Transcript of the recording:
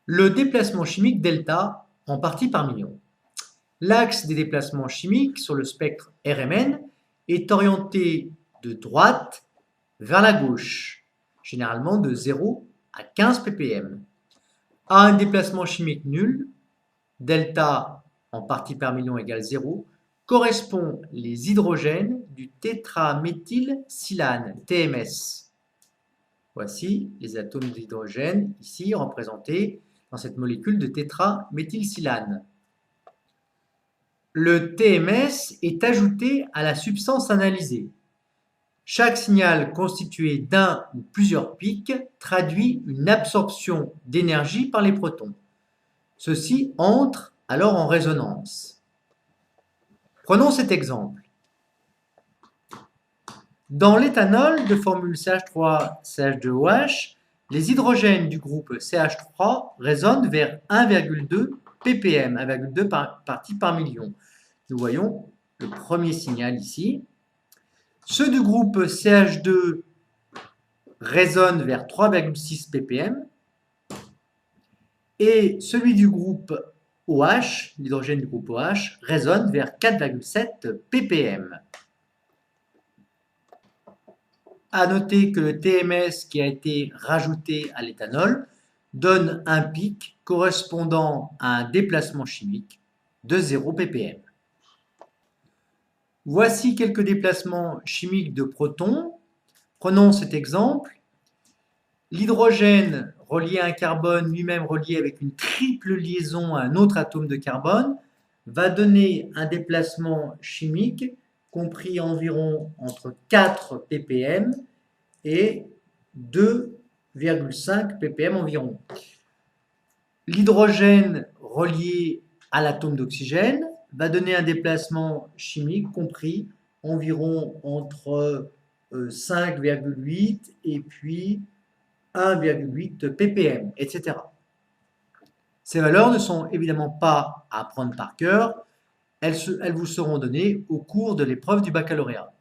Le déplacement chimique delta en partie par million. L'axe des déplacements chimiques sur le spectre RMN est orienté de droite vers la gauche, généralement de 0 à 15 ppm. À un déplacement chimique nul, delta en partie par million égale 0, correspond les hydrogènes du tétraméthylsilane, TMS. Voici les atomes d'hydrogène, ici représentés dans cette molécule de tétraméthylsilane. Le TMS est ajouté à la substance analysée. Chaque signal constitué d'un ou plusieurs pics traduit une absorption d'énergie par les protons. Ceux-ci entrent alors en résonance. Prenons cet exemple. Dans l'éthanol de formule CH3CH2OH, les hydrogènes du groupe CH3 résonnent vers 1,2 ppm, 1,2 parties par million. Nous voyons le premier signal ici. Ceux du groupe CH2 résonnent vers 3,6 ppm et celui du groupe OH, l'hydrogène du groupe OH, résonne vers 4,7 ppm. À noter que le TMS qui a été rajouté à l'éthanol donne un pic correspondant à un déplacement chimique de 0 ppm. Voici quelques déplacements chimiques de protons. Prenons cet exemple. L'hydrogène relié à un carbone, lui-même relié avec une triple liaison à un autre atome de carbone, va donner un déplacement chimique compris environ entre 4 ppm et 2,5 ppm environ. L'hydrogène relié à l'atome d'oxygène va donner un déplacement chimique compris environ entre 5,8 et puis 1,8 ppm, etc. Ces valeurs ne sont évidemment pas à apprendre par cœur, elles vous seront données au cours de l'épreuve du baccalauréat.